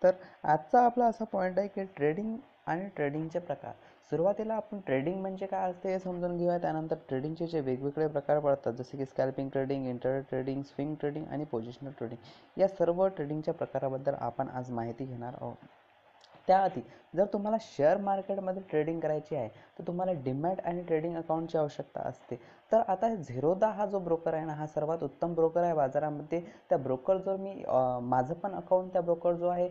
तर आजचा आपला असा पॉईंट आहे की ट्रेडिंग आणि ट्रेडिंगचे प्रकार. सुरुवातीला आपण ट्रेडिंग म्हणजे काय असते हे समजून घेऊया. त्यानंतर ट्रेडिंगचे जे वेगवेगळे प्रकार पडतात, जसे की scalping trading, intraday trading, swing trading आणि पोझिशनल ट्रेडिंग, या सर्व ट्रेडिंगच्या प्रकाराबद्दल आपण आज माहिती घेणार आहोत. त्याआधी जर तुम्हाला शेअर मार्केटमध्ये ट्रेडिंग करायची आहे तर तुम्हाला डीमॅट आणि ट्रेडिंग अकाउंटची आवश्यकता असते. तर आता झिरोदा हा जो ब्रोकर आहे ना, हा सर्वात उत्तम ब्रोकर आहे बाजारामध्ये. त्या ब्रोकर जर मी माझं पण अकाउंट त्या ब्रोकर जो आहे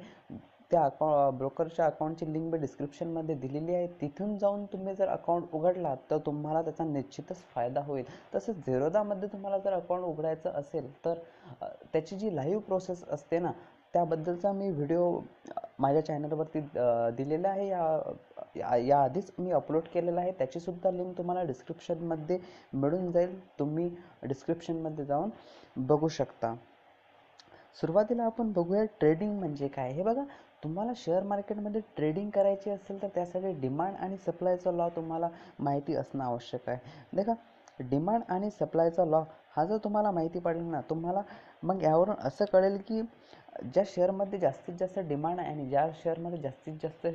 त्या ब्रोकरच्या अकाउंटची लिंक मी डिस्क्रिप्शनमध्ये दिलेली आहे. तिथून जाऊन तुम्ही जर अकाउंट उघडला तर तुम्हाला त्याचा निश्चितच फायदा होईल. तसंच झिरोदामध्ये तुम्हाला जर अकाउंट उघडायचं असेल तर त्याची जी लाईव्ह प्रोसेस असते ना, त्याबद्दलचा मी व्हिडिओ माझ्या चॅनलवरती दिलेला आहे. याआधीच मी अपलोड केलेला आहे. त्याचीसुद्धा लिंक तुम्हाला डिस्क्रिप्शनमध्ये मिळून जाईल. तुम्ही डिस्क्रिप्शनमध्ये जाऊन बघू शकता. सुरुवातीला आपण बघूया ट्रेडिंग म्हणजे काय. हे बघा, तुम्हाला शेअर मार्केटमध्ये ट्रेडिंग करायची असेल तर त्यासाठी डिमांड आणि सप्लायचा लॉ तुम्हाला माहिती असणं आवश्यक आहे. देखा, डिमांड आणि सप्लायचा लॉ हा जर तुम्हाला माहिती पडेल ना, तुम्हाला मग यावरून असं कळेल की ज्या शेअरमध्ये जास्तीत जास्त डिमांड आहे आणि ज्या शेअरमध्ये जास्तीत जास्त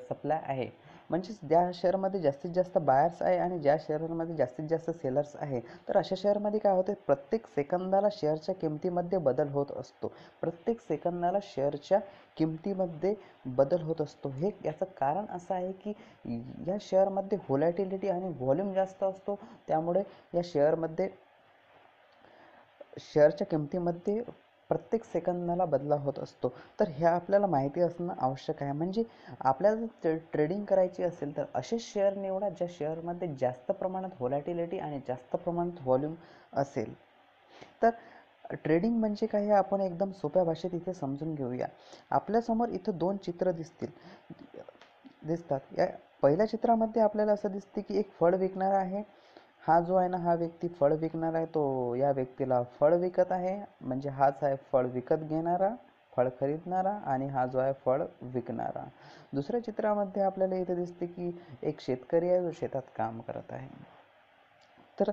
सप्लाय आहे, म्हणजेच ज्या शेअरमध्ये जास्तीत जास्त बायर्स आहे आणि ज्या शेअरमध्ये जास्तीत जास्त सेलर्स आहे, तर अशा शेअरमध्ये काय होते, प्रत्येक सेकंदाला शेअरच्या किमतीमध्ये बदल होत असतो. प्रत्येक सेकंदाला शेअरच्या किमतीमध्ये बदल होत असतो. हे याचं कारण असं आहे की या शेअरमध्ये व्होलॅटिलिटी आणि व्हॉल्यूम जास्त असतो. त्यामुळे या शेअरच्या किमतीमध्ये प्रत्येक सेकंदाला बदलाव होत असतो. तर हे आपल्याला माहिती असणं आवश्यक आहे. म्हणजे आपल्याला जर ट्रेडिंग करायची असेल तर असे शेअर निवडा ज्या शेअरमध्ये जास्त प्रमाणात व्होलॅटिलिटी आणि जास्त प्रमाणात व्हॉल्यूम असेल. तर ट्रेडिंग म्हणजे काय हे आपण एकदम सोप्या भाषेत इथे समजून घेऊया. आपल्यासमोर इथं दोन चित्र दिसतात. या पहिल्या चित्रामध्ये आपल्याला असं दिसते की एक फळ विकणारा आहे. हा जो आहे ना, हा व्यक्ती फळ विकणार आहे. तो या व्यक्तीला फळ विकत आहे. म्हणजे हाच आहे फळ विकत घेणारा, फळ खरीदणारा, आणि हा जो आहे फळ विकणारा. दुसऱ्या चित्रामध्ये आपल्याला इथे दिसते की एक शेतकरी आहे जो शेतात काम करत आहे. तर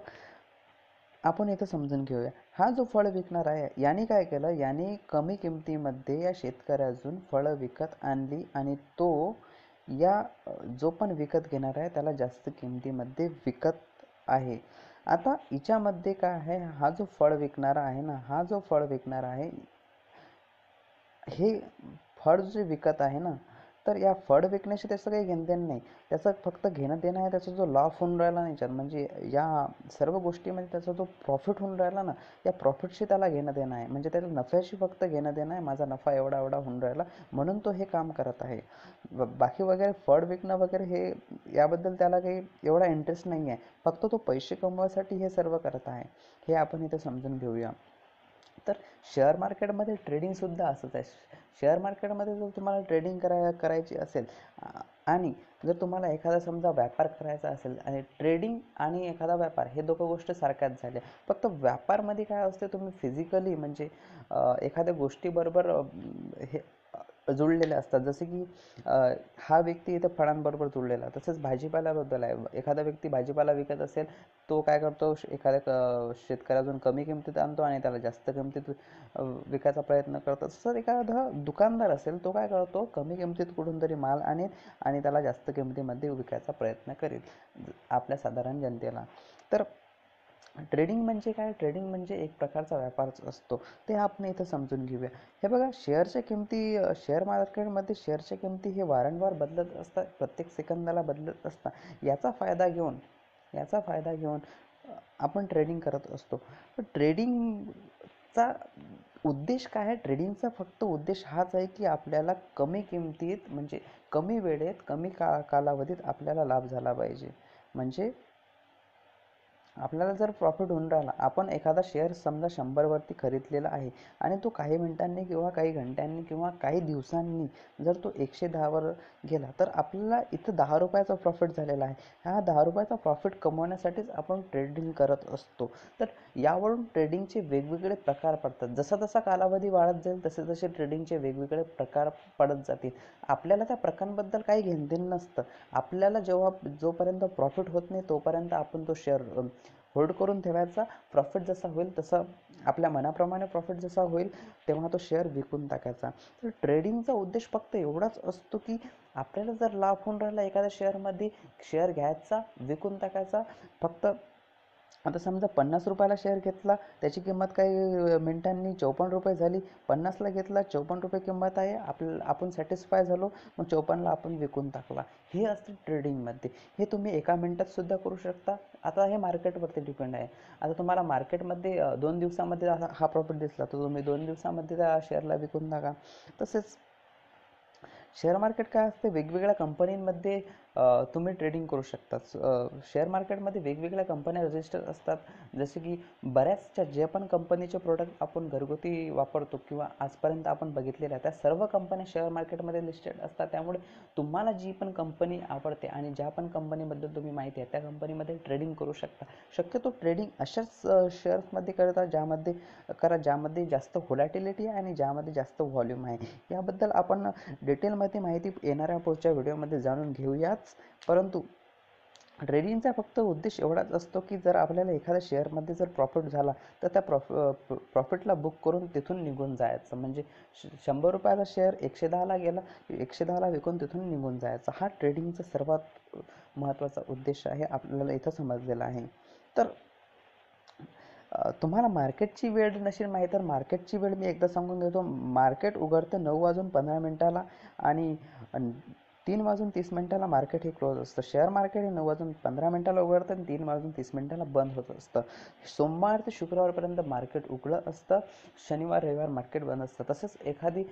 आपण इथं समजून घेऊया. हा जो फळ विकणार आहे याने काय केलं, याने कमी किमतीमध्ये या शेतकऱ्यातून फळं विकत आणली आणि तो या जो पण विकत घेणार आहे त्याला जास्त किमतीमध्ये विकत आहे. आता हिच्यामध्ये काय आहे, हा जो फळ विकणारा आहे ना, हा जो फळ विकणारा आहे, हे फळ जे विकत आहे ना, तर या फळ विकण्याशी त्याचं काही घेणदेण नाही. त्याचं फक्त घेणं देणं आहे त्याचा जो लॉस होऊन राहिला नाही याच्यात, म्हणजे या सर्व गोष्टीमध्ये त्याचा जो प्रॉफिट होऊन राहिला ना, या प्रॉफिटशी त्याला घेणं देणं आहे. म्हणजे त्याला नफ्याशी फक्त घेणं देणं आहे. माझा नफा एवढा एवढा होऊन राहिला म्हणून तो हे काम करत आहे. बाकी वगैरे फळ विकणं वगैरे हे याबद्दल त्याला काही एवढा इंटरेस्ट नाही आहे. फक्त तो पैसे कमवायसाठी हे सर्व करत आहे. हे आपण इथे समजून घेऊया. तर शेअर मार्केटमध्ये ट्रेडिंगसुद्धा असंच आहे. शेअर मार्केटमध्ये जर तुम्हाला ट्रेडिंग करायची असेल आणि जर तुम्हाला एखादा समजा व्यापार करायचा असेल, आणि ट्रेडिंग आणि एखादा व्यापार हे दोघं गोष्टी सारख्याच झाल्या. फक्त व्यापारमध्ये काय असते, तुम्ही फिजिकली म्हणजे एखाद्या गोष्टीबरोबर हे जुळलेले असतात. जसे की हा व्यक्ती इथं फळांबरोबर जुळलेला. तसंच भाजीपाल्याबद्दल आहे. एखादा व्यक्ती भाजीपाला विकत असेल, तो काय करतो, एखाद्या शेतकऱ्यातून कमी किमतीत आणतो आणि त्याला जास्त किमतीत विकायचा प्रयत्न करतो. तसंच एखादा दुकानदार असेल, तो काय करतो, कमी किमतीत कुठून तरी माल आणेल आणि त्याला जास्त किमतीमध्ये विकायचा प्रयत्न करेल आपल्या साधारण जनतेला. तर ट्रेडिंग म्हणजे काय, ट्रेडिंग म्हणजे एक प्रकारचा व्यापारच असतो. ते आपण इथं समजून घेऊया. हे बघा, शेअर मार्केटमध्ये शेअरच्या किमती हे वारंवार बदलत असतात, प्रत्येक सेकंदाला बदलत असतात. याचा फायदा घेऊन आपण ट्रेडिंग करत असतो. पण ट्रेडिंगचा उद्देश काय आहे, ट्रेडिंगचा फक्त उद्देश हाच आहे की आपल्याला कमी किमतीत म्हणजे कमी वेळेत कमी कालावधीत आपल्याला लाभ झाला पाहिजे. म्हणजे आपल्याला जर प्रॉफिट होऊन राहिला, आपण एखादा शेअर समजा 100 वरती खरीदलेला आहे आणि तो काही मिनिटांनी किंवा काही घंट्यांनी किंवा काही दिवसांनी जर तो 110 वर गेला, तर आपल्याला इथं 10 रुपयाचा प्रॉफिट झालेला आहे. हा 10 रुपयाचा प्रॉफिट कमवण्यासाठीच आपण ट्रेडिंग करत असतो. तर यावरून ट्रेडिंगचे वेगवेगळे प्रकार पडतात. जसा जसा कालावधी वाढत जाईल तसे तसे ट्रेडिंगचे वेगवेगळे प्रकार पडत जातील. आपल्याला त्या प्रकारांबद्दल काही घेणदेण नसतं. आपल्याला जोपर्यंत प्रॉफिट होत नाही तोपर्यंत आपण तो शेअर होल्ड करून ठेवायचा. प्रॉफिट जसा होईल तसं आपल्या मनाप्रमाणे प्रॉफिट जसा होईल तेव्हा तो शेअर विकून टाकायचा. तर ट्रेडिंगचा उद्देश फक्त एवढाच असतो की आपल्याला जर लाभ होऊन राहिला एखाद्या शेअरमध्ये, शेअर घ्यायचा, विकून टाकायचा. फक्त आता समजा 50 रुपयाला शेअर घेतला, त्याची किंमत काही मिनिटांनी 54 रुपये झाली. 50ला घेतला, 54 रुपये किंमत आहे, आपण सॅटिस्फाय झालो, मग 54ला आपण विकून टाकला. हे असतं ट्रेडिंगमध्ये. हे तुम्ही एका मिनिटात सुद्धा करू शकता. आता हे मार्केटवरती डिपेंड आहे. आता तुम्हाला मार्केटमध्ये 2 दिवसामध्ये हा प्रॉफिट दिसला तर तुम्ही 2 दिवसामध्ये त्या शेअरला विकून टाका. तसेच शेअर मार्केट काय असते, वेगवेगळ्या कंपनींमध्ये तुम्ही ट्रेडिंग करू शकता. शेअर मार्केटमध्ये वेगवेगळ्या कंपन्या रजिस्टर असतात. जसे की बऱ्याचशा जे पण कंपनीचे प्रोडक्ट आपण घरगुती वापरतो किंवा आजपर्यंत आपण बघितलेल्या त्या सर्व कंपन्या शेअर मार्केटमध्ये लिस्टेड असतात. त्यामुळे तुम्हाला जी पण कंपनी आवडते आणि ज्या पण कंपनीबद्दल तुम्ही माहिती आहे त्या कंपनीमध्ये ट्रेडिंग करू शकता. शक्यतो ट्रेडिंग अशाच शेअर्समध्ये ज्यामध्ये जास्त व्होलॅटिलिटी आहे आणि ज्यामध्ये जास्त व्हॉल्यूम आहे. याबद्दल आपण डिटेलमध्ये माहिती येणाऱ्या पुढच्या व्हिडिओमध्ये जाणून घेऊयाच. परंतु ट्रेडिंगचा फक्त उद्देश एवढाच असतो की जर आपल्याला एखाद्या शेअरमध्ये जर प्रॉफिट झाला तर त्या प्रॉफिटला बुक करून तिथून निघून जायचं. म्हणजे 100 रुपयाचा शेअर 110ला गेला, 110ला विकून तिथून निघून जायचा. हा ट्रेडिंगचा सर्वात महत्त्वाचा उद्देश आहे, आपल्याला इथं समजलेला आहे. तर तुम्हाला मार्केटची वेळ नसेल माहीत तर मार्केटची वेळ मी एकदा सांगून देतो. मार्केट उघडतं 9:15 आणि 3:30 मार्केट हे क्लोज असतं. शेअर मार्केट हे 9:15 उघडतं आणि 3:30 बंद होत असतं. सोमवार ते शुक्रवारपर्यंत मार्केट उघडं असतं. शनिवार रविवार मार्केट बंद असतं. तसंच एखादी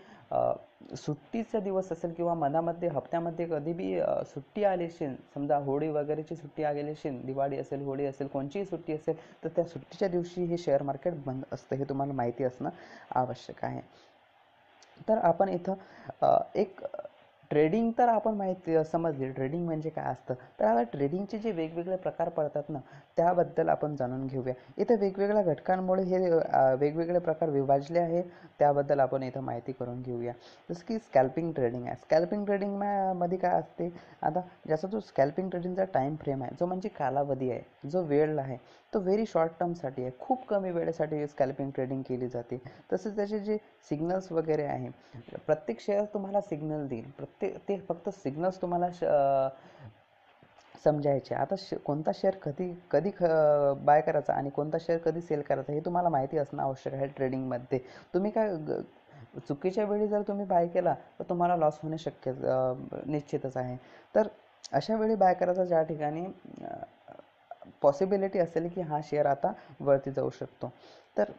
सुट्टीचा दिवस असेल किंवा मधामध्ये हप्त्यामध्ये कधी बी सुट्टी आली असेल, समजा होळी वगैरेची सुट्टी आलेली असेल, दिवाळी असेल, होळी असेल, कोणतीही सुट्टी असेल तर त्या सुट्टीच्या दिवशी हे शेअर मार्केट बंद असतं. हे तुम्हाला माहिती असणं आवश्यक आहे. तर आपण इथं एक ट्रेडिंग तर आपण माहिती समजली ट्रेडिंग म्हणजे काय असतं. तर आता ट्रेडिंगचे जे वेगवेगळे प्रकार पडतात ना, त्याबद्दल आपण जाणून घेऊया. इथं वेगवेगळ्या घटकांमुळे हे वेगवेगळे प्रकार विभाजले आहेत. त्याबद्दल आपण इथं माहिती करून घेऊया. जसं की स्कॅल्पिंग ट्रेडिंग आहे. स्कॅल्पिंग ट्रेडिंग मध्ये काय असते, आता ज्याचा जो स्कॅल्पिंग ट्रेडिंगचा टाईम फ्रेम आहे, जो म्हणजे कालावधी आहे, जो वेळ आहे, तो व्हेरी शॉर्ट टर्मसाठी आहे. खूप कमी वेळेसाठी स्कॅल्पिंग ट्रेडिंग केली जाते. तसेच त्याचे जे सिग्नल्स वगैरे आहे, प्रत्येक शेअर तुम्हाला सिग्नल देईल. ते फक्त सिग्नल्स तुम्हाला समजायचे. आता कोणता शेअर कधी कधी बाय करायचा आणि कोणता शेअर कधी सेल करायचा हे तुम्हाला माहिती असणं आवश्यक आहे. ट्रेडिंगमध्ये तुम्ही काय चुकीच्या वेळी जर तुम्ही बाय केला तर तुम्हाला लॉस होणे निश्चितच आहे. तर अशा वेळी बाय करायचा ज्या ठिकाणी पॉसिबिलिटी असेल की हा शेअर आता वरती जाऊ शकतो. तर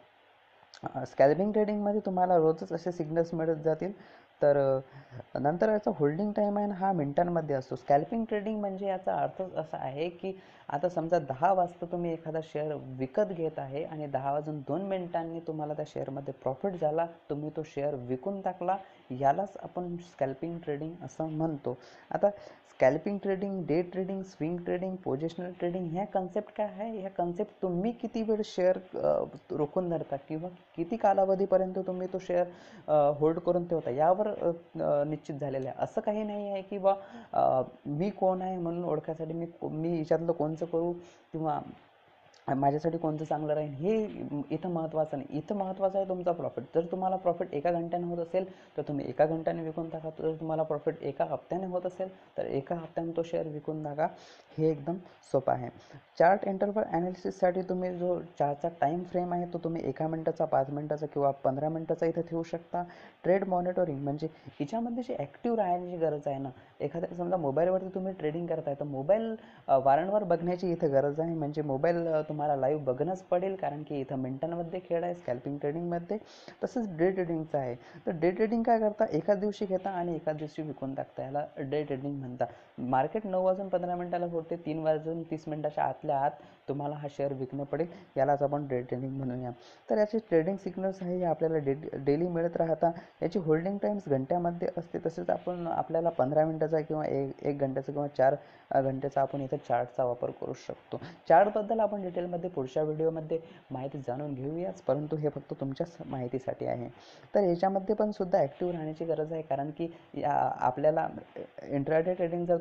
स्कॅल्पिंग ट्रेडिंगमध्ये तुम्हाला रोजच असे सिग्नल्स मिळत जातील. तर नंतर याचा होल्डिंग टाईम आहे हा मिनिटांमध्ये असतो. स्कॅल्पिंग ट्रेडिंग म्हणजे याचा अर्थच असा आहे की आता समजा 10 वाजता तुम्ही एखादा शेअर विकत घेत आहे आणि 10 वाजून 2 मिनिटांनी तुम्हाला त्या शेअरमध्ये प्रॉफिट झाला, तुम्ही तो शेअर विकून टाकला, यालाच आपण स्कॅल्पिंग ट्रेडिंग असं म्हणतो. आता scalping trading, day trading, swing trading, positional trading ह्या कन्सेप्ट काय आहे, ह्या कन्सेप्ट तुम्ही किती वेळ शेअर रोखून धरता किंवा किती कालावधीपर्यंत तुम्ही तो शेअर होल्ड करून ठेवता यावर निश्चित झालेलं आहे. असं काही नाही आहे की बा मी कोण आहे म्हणून ओळखायसाठी मी याच्यातलं कोणचं करू किंवा माझ्यासाठी कोणतं चांगलं राहील हे इथं महत्त्वाचं नाही. इथं महत्त्वाचं आहे तुमचा प्रॉफिट. जर तुम्हाला प्रॉफिट एका घंट्याने होत असेल तर तुम्ही एका घंट्याने विकून टाका. जर तुम्हाला प्रॉफिट एका हप्त्याने होत असेल तर एका हप्त्याने तो शेअर विकून टाका. हे एकदम सोपं आहे. चार्ट इंटरव्हल ॲनालिसिससाठी तुम्ही जो चार्टचा टाईम फ्रेम आहे तो तुम्ही 1 मिनिटाचा, 5 मिनिटाचा किंवा 15 मिनिटाचा इथं ठेवू शकता. ट्रेड मॉनिटरिंग म्हणजे याच्यामध्ये जे ॲक्टिव्ह राहण्याची गरज आहे ना, एखाद्या समजा मोबाईलवरती तुम्ही ट्रेडिंग करताय तर मोबाईल वारंवार बघण्याची इथं गरज आहे. म्हणजे मोबाईल तुम्हाला लाईव्ह बघणंच पडेल, कारण की इथं मिनिटांमध्ये खेळ आहे स्कॅल्पिंग ट्रेडिंगमध्ये. तसंच डे ट्रेडिंगचं आहे. तर डे ट्रेडिंग काय करता, एकाच दिवशी घेता आणि एकाच दिवशी विकून टाकता, याला डे ट्रेडिंग म्हणतात. मार्केट 9:15 होते, 3:30 आतल्या आत तुम्हाला हा शेअर विकणं पडेल, यालाच आपण डे ट्रेडिंग म्हणूया. तर याचे ट्रेडिंग सिग्नल्स आहे हे आपल्याला डेली मिळत राहतात. याची होल्डिंग टाईम्स घंट्यामध्ये असते. तसेच आपल्याला 15 मिनिटाचा किंवा एक घंट्याचा किंवा 4 घंट्याचा आपण इथं चार्टचा वापर करू शकतो. चार्टबद्दल आपण डिटेलमध्ये पुढच्या व्हिडिओमध्ये माहिती जाणून घेऊयाच, परंतु हे फक्त तुमच्याच माहितीसाठी आहे. तर याच्यामध्ये पण सुद्धा ॲक्टिव्ह राहण्याची गरज आहे, कारण की आपल्याला इंट्राडे ट्रेडिंग जर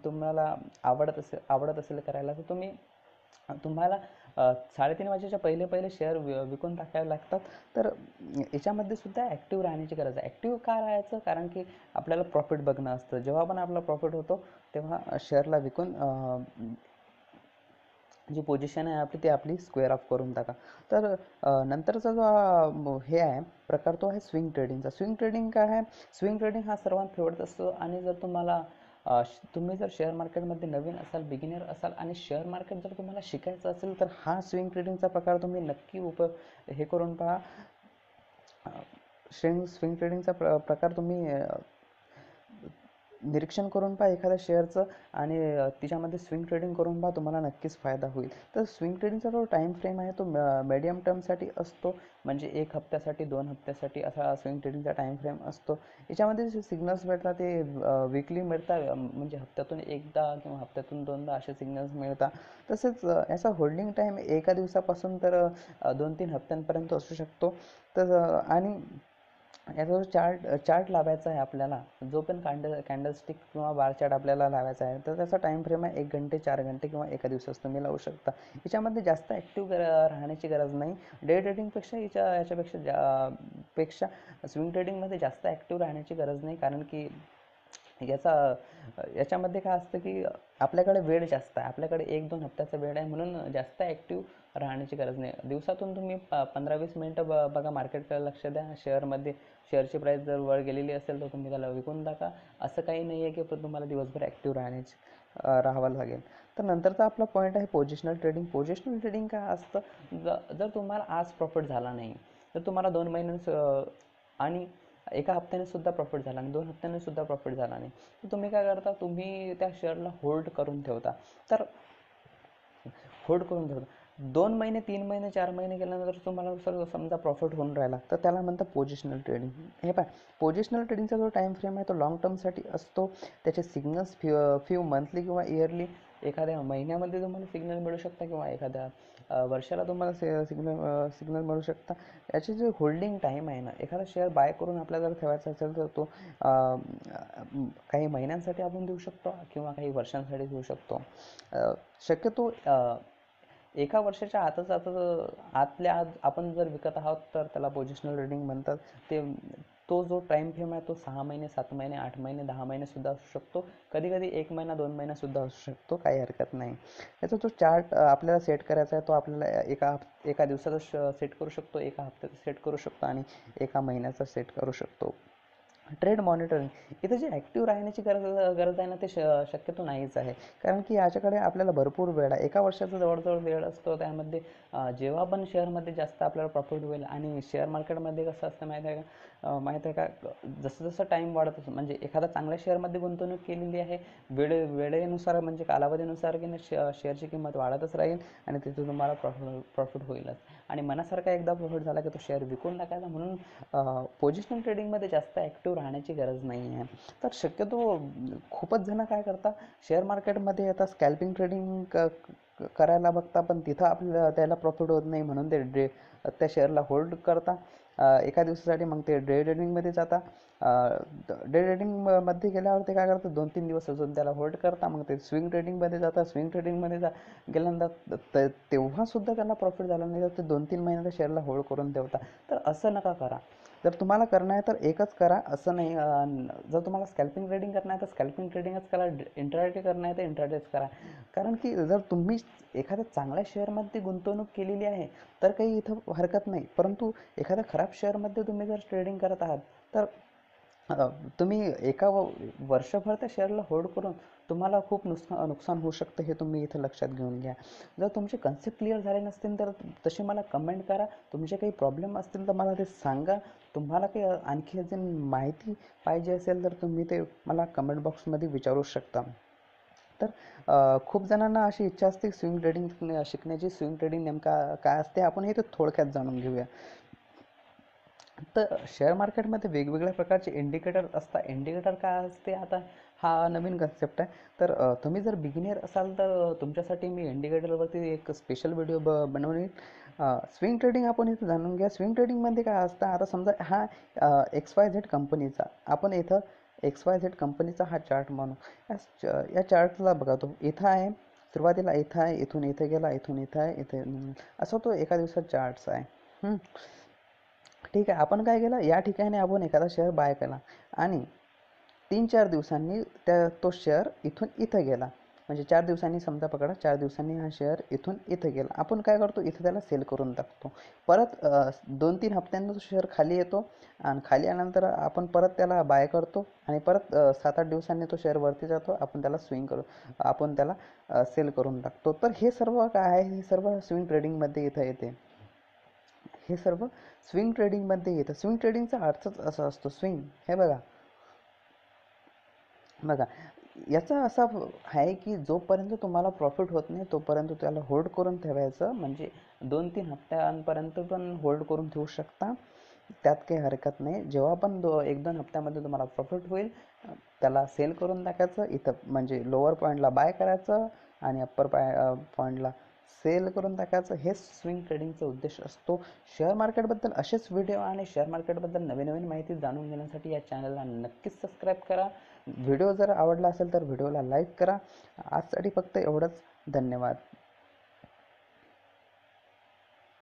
तुम्हाला आवडत असेल करायला तर तुम्हाला 3:30 वाजेच्या पहिले पहिले शेअर विकून टाकावे लागतात. तर याच्यामध्ये सुद्धा ॲक्टिव्ह राहण्याची गरज आहे. ॲक्टिव्ह का राहायचं? कारण की आपल्याला प्रॉफिट बघणं असतं. जेव्हा पण आपला प्रॉफिट होतो तेव्हा शेअरला विकून जी पोझिशन आहे आपली ती आपली स्क्वेअर ऑफ करून टाका. तर नंतरचा जो हे आहे प्रकार तो आहे स्विंग ट्रेडिंगचा. स्विंग ट्रेडिंग काय आहे? स्विंग ट्रेडिंग हा सर्वात फेवरेट असतो. आणि जर तुम्हाला तुम्ही जर शेअर मार्केटमध्ये नवीन असाल, बिगिनर असाल आणि शेअर मार्केट जर तुम्हाला शिकायचं असेल तर हा स्विंग ट्रेडिंगचा प्रकार तुम्ही नक्की हे करून पहा. स्विंग ट्रेडिंगचा प्रकार तुम्ही निरीक्षण करून पहा एखाद्या शेअरचं आणि तिच्यामध्ये स्विंग ट्रेडिंग करून पहा, तुम्हाला नक्कीच फायदा होईल. तर स्विंग ट्रेडिंगचा जो टाईम फ्रेम आहे तो मीडियम टर्मसाठी असतो. म्हणजे 1 हप्त्यासाठी 2 हप्त्यासाठी असा स्विंग ट्रेडिंगचा टाईम फ्रेम असतो. याच्यामध्ये जे सिग्नल्स मिळतात ते वीकली मिळतात, म्हणजे हप्त्यातून एकदा किंवा हप्त्यातून 2दा असे सिग्नल्स मिळतात. तसेच याचा होल्डिंग टाईम एका दिवसापासून तर 2-3 हप्त्यांपर्यंत असू शकतो. तर आणि याचा जो चार्ट लावायचा आहे आपल्याला, जो पण कॅन्डलस्टिक किंवा बार चार्ट आपल्याला लावायचा आहे, तर त्याचा टाईम फ्रेम आहे 1 घंटे, 4 घंटे किंवा एका दिवसाच तुम्ही लावू शकता. याच्यामध्ये जास्त ॲक्टिव्ह राहण्याची गरज नाही. डे ट्रेडिंगपेक्षा याच्यापेक्षा स्विंग ट्रेडिंगमध्ये जास्त ॲक्टिव्ह राहण्याची गरज नाही. कारण की याच्यामध्ये काय असतं की आपल्याकडे वेळ जास्त आहे, आपल्याकडे 1-2 हप्त्याचा वेळ आहे, म्हणून जास्त ॲक्टिव्ह राहण्याची गरज नाही. दिवसातून तुम्ही 15-20 मिनटं बघा, मार्केटकडे लक्ष द्या. शेअरची प्राईस जर वर गेलेली असेल तर तुम्ही त्याला विकून टाका. असं काही नाही आहे की तुम्हाला दिवसभर ॲक्टिव्ह राहावं लागेल. तर नंतरचा आपला पॉईंट आहे पोझिशनल ट्रेडिंग. पोझिशनल ट्रेडिंग काय असतं? जर तुम्हाला आज प्रॉफिट झाला नाही तर तुम्हाला 2 महिन्यांनी आणि एका हप्त्याने सुद्धा प्रॉफिट झाला नाही, 2 हप्त्याने सुद्धा प्रॉफिट झाला नाही, तर तुम्ही काय करता? तुम्ही त्या शेअरला होल्ड करून ठेवता. तर होल्ड करून ठेवता 2 महिने, 3 महिने, 4 महिने गेल्यानंतर तुम्हाला सर समजा प्रॉफिट होऊन राहिला तर त्याला म्हणतात पोझिशनल ट्रेडिंग. हे पहा, पोझिशनल ट्रेडिंगचा जो टाईम फ्रेम आहे तो लॉंग टर्मसाठी असतो. त्याचे सिग्नल्स फ्यू मंथली किंवा इयरली, एखाद्या महिन्यामध्ये तुम्हाला सिग्नल मिळू शकता किंवा एखाद्या वर्षाला तुम्हाला सिग्नल मिळू शकता. याचे जे होल्डिंग टाईम आहे ना, एखादा शेअर बाय करून आपल्याला जर ठेवायचा असेल तर तो काही महिन्यांसाठी आपण देऊ शकतो किंवा काही वर्षांसाठी देऊ शकतो. शक्यतो एका वर्षाच्या आतल्या आत आपण जर विकत आहोत तर त्याला पोझिशनल ट्रेडिंग म्हणतात. तो जो टाईम फ्रेम आहे तो 6 महिने, 7 महिने, 8 महिने, 10 महिने सुद्धा असू शकतो. कधी कधी 1 महिना, 2 महिना सुद्धा असू शकतो. काही हरकत नाही. याचा जो चार्ट आपल्याला सेट करायचा आहे तो आपल्याला एका दिवसाचा सेट करू शकतो, एका हप्त्याचा सेट करू शकतो आणि एका महिन्याचा सेट करू शकतो. ट्रेड मॉनिटरिंग, इथं जे ॲक्टिव्ह राहण्याची गरज आहे ना ते शक्यतो नाहीच आहे. कारण की याच्याकडे आपल्याला भरपूर वेळ आहे. एका वर्षाचा जवळजवळ वेळ असतो. त्यामध्ये जेव्हा पण शेअरमध्ये जास्त आपल्याला प्रॉफिट होईल, आणि शेअर मार्केटमध्ये कसं असतं माहीत आहे का, जसं जसं टाईम वाढत असतो, म्हणजे एखादा चांगल्या शेअरमध्ये गुंतवणूक केलेली आहे, वेळेनुसार म्हणजे कालावधीनुसार की शेअरची किंमत वाढतच राहील आणि तिथे तुम्हाला प्रॉफिट होईलच. आणि मनासारखा एकदा प्रॉफिट झाला की तो शेअर विकून टाकायचा. म्हणून पोझिशनल ट्रेडिंगमध्ये जास्त ॲक्टिव्ह राहण्याची गरज नाही आहे. तर शक्यतो खूपच जण काय करतात, शेअर मार्केटमध्ये आता स्कॅल्पिंग ट्रेडिंग करायला बघता, पण तिथं आपल्याला त्याला प्रॉफिट होत नाही, म्हणून ते त्या शेअरला होल्ड करता एका दिवसासाठी. मग ते डे ट्रेडिंगमध्ये जाता. डे ट्रेडिंगमध्ये गेल्यावर ते काय करतात, 2-3 दिवस अजून त्याला होल्ड करता. मग ते स्विंग ट्रेडिंगमध्ये जातात. स्विंग ट्रेडिंगमध्ये गेल्यानंतर तेव्हासुद्धा त्यांना प्रॉफिट झाला नाही तर ते 2-3 महिन्याच्या शेअरला होल्ड करून ठेवता. तर असं नका करा. जर तुम्हाला करणं आहे तर एकच करा, असं नाही. जर तुम्हाला स्कॅल्पिंग ट्रेडिंग करणं आहे तर स्कॅल्पिंग ट्रेडिंगच करा. इंट्राडे करणं आहे तर इंट्राडेच करा. कारण की जर तुम्ही एखाद्या चांगल्या शेअरमध्ये गुंतवणूक केलेली आहे तर काही इथं हरकत नाही. परंतु एखाद्या खराब शेअरमध्ये तुम्ही जर ट्रेडिंग करत आहात तर तुम्ही एका वर्षभर त्या शेअरला होल्ड करून तुम्हाला खूप नुकसान होऊ शकतं. हे तुम्ही इथं लक्षात घेऊन घ्या. जर तुमचे कन्सेप्ट क्लिअर झाले नसतील तर तसे मला कमेंट करा. तुमचे काही प्रॉब्लेम असतील तर मला ते सांगा. तुम्हाला काही आणखी अजून माहिती पाहिजे असेल तर तुम्ही ते मला कमेंट बॉक्समध्ये विचारू शकता. तर खूप जणांना अशी इच्छा असते स्विंग ट्रेडिंग शिकण्याची. स्विंग ट्रेडिंग नेमका काय असते आपण हे तर थोडक्यात जाणून घेऊया. तर शेअर मार्केटमध्ये वेगवेगळ्या प्रकारचे इंडिकेटर असतात. इंडिकेटर काय असते, आता हा नवीन कन्सेप्ट आहे. तर तुम्ही जर बिगिनर असाल तर तुमच्यासाठी मी इंडिकेटरवरती एक स्पेशल व्हिडिओ बनवून स्विंग ट्रेडिंग आपण इथं जाणून घ्या. स्विंग ट्रेडिंगमध्ये काय असतं, आता समजा हा XYZ कंपनीचा, आपण इथं XYZ कंपनीचा हा चार्ट म्हणू. या चार्टला बघा, तो इथं आहे सुरुवातीला इथं आहे, इथून इथे गेला, इथून इथं आहे, इथे असं तो एका दिवसात चार्ट्स आहे. ठीक आहे, आपण काय केलं, या ठिकाणी आपण एखादा शेअर बाय केला आणि 3-4 दिवसांनी तो शेअर इथून इथं गेला. म्हणजे 4 दिवसांनी समजा पकडा, 4 दिवसांनी हा शेअर इथून इथं गेला. आपण काय करतो, इथं त्याला सेल करून टाकतो. परत 2-3 हप्त्यांनी तो शेअर खाली येतो आणि खाली आल्यानंतर आपण परत त्याला बाय करतो आणि परत 7-8 दिवसांनी तो शेअर वरती जातो. आपण त्याला सेल करून टाकतो. तर हे सर्व काय आहे, हे सर्व स्विंग ट्रेडिंगमध्ये इथं येते. हे सर्व स्विंग ट्रेडिंगमध्ये येतं. स्विंग ट्रेडिंगचा अर्थच असा असतो, स्विंग. हे बघा बघा याचा असा आहे की जोपर्यंत तुम्हाला प्रॉफिट होत नाही तोपर्यंत त्याला होल्ड करून ठेवायचं. म्हणजे 2-3 हप्त्यांपर्यंत पण होल्ड करून ठेवू शकता, त्यात काही हरकत नाही. जेव्हा पण 1-2 हप्त्यामध्ये तुम्हाला प्रॉफिट होईल त्याला सेल करून टाकायचं. इथं म्हणजे लोअर पॉईंटला बाय करायचं आणि अप्पर पॉईंटला सेल करून टाकायचं. हेच स्विंग ट्रेडिंगचा उद्देश असतो. शेअर मार्केटबद्दल असेच व्हिडिओ आणि शेअर मार्केटबद्दल नवीन नवीन माहिती जाणून घेण्यासाठी या चॅनलला नक्कीच सबस्क्राईब करा. व्हिडिओ जर आवडला असेल तर व्हिडिओला लाईक करा. आजसाठी फक्त एवढंच. धन्यवाद.